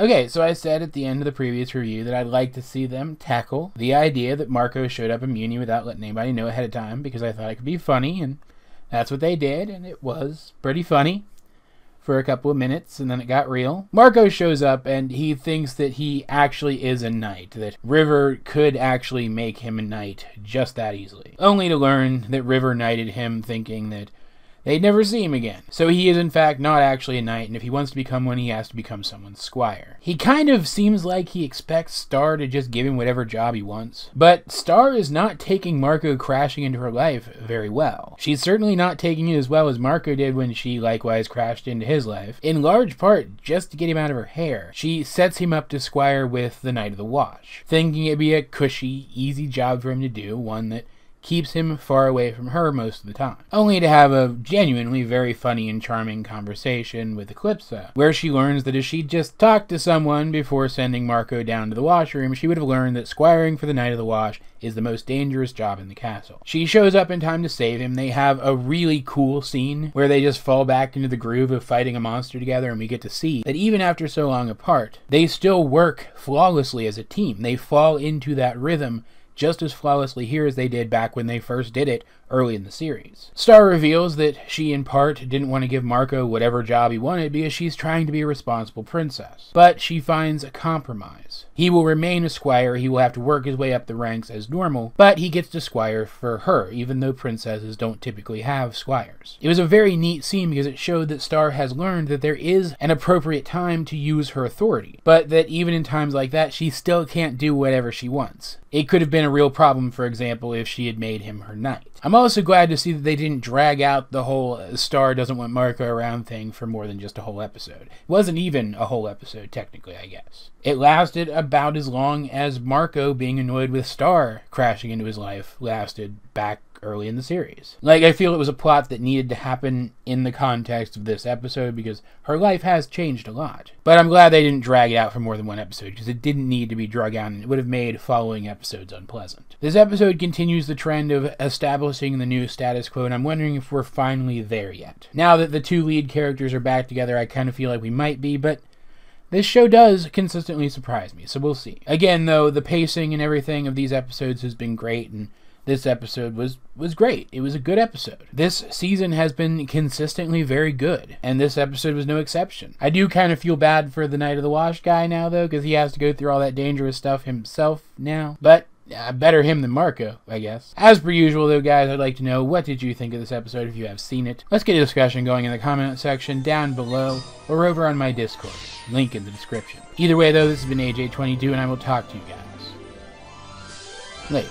Okay, so I said at the end of the previous review that I'd like to see them tackle the idea that Marco showed up in Muni without letting anybody know ahead of time, because I thought it could be funny, and that's what they did, and it was pretty funny for a couple of minutes, and then it got real. Marco shows up, and he thinks that he actually is a knight, that River could actually make him a knight just that easily, only to learn that River knighted him thinking that they'd never see him again. So he is in fact not actually a knight, and if he wants to become one, he has to become someone's squire. He kind of seems like he expects Star to just give him whatever job he wants. But Star is not taking Marco crashing into her life very well. She's certainly not taking it as well as Marco did when she likewise crashed into his life, in large part just to get him out of her hair. She sets him up to squire with the Knight of the Wash, thinking it'd be a cushy, easy job for him to do, one that keeps him far away from her most of the time, only to have a genuinely very funny and charming conversation with Eclipsa, where she learns that if she'd just talked to someone before sending Marco down to the washroom, she would have learned that squiring for the Knight of the Wash is the most dangerous job in the castle. She shows up in time to save him. They have a really cool scene where they just fall back into the groove of fighting a monster together, and we get to see that even after so long apart, they still work flawlessly as a team. They fall into that rhythm just as flawlessly here as they did back when they first did it early in the series. Star reveals that she in part didn't want to give Marco whatever job he wanted because she's trying to be a responsible princess. But she finds a compromise. He will remain a squire, he will have to work his way up the ranks as normal, but he gets to squire for her, even though princesses don't typically have squires. It was a very neat scene because it showed that Star has learned that there is an appropriate time to use her authority, but that even in times like that, she still can't do whatever she wants. It could have been a real problem, for example, if she had made him her knight. I'm also glad to see that they didn't drag out the whole Star doesn't want Marco around thing for more than just a whole episode. It wasn't even a whole episode, technically, I guess. It lasted about as long as Marco being annoyed with Star crashing into his life lasted back early in the series. Like, I feel it was a plot that needed to happen in the context of this episode because her life has changed a lot. But I'm glad they didn't drag it out for more than one episode because it didn't need to be drug out and it would have made following episodes unpleasant. This episode continues the trend of establishing the new status quo, and I'm wondering if we're finally there yet. Now that the two lead characters are back together, I kind of feel like we might be, but this show does consistently surprise me, so we'll see. Again, though, the pacing and everything of these episodes has been great, and this episode was great. It was a good episode. This season has been consistently very good, and this episode was no exception. I do kind of feel bad for the Knight of the Wash guy now, though, because he has to go through all that dangerous stuff himself now, but better him than Marco, I guess. As per usual, though, guys, I'd like to know, what did you think of this episode if you have seen it? Let's get a discussion going in the comment section down below or over on my Discord. Link in the description. Either way, though, this has been AJ22, and I will talk to you guys later.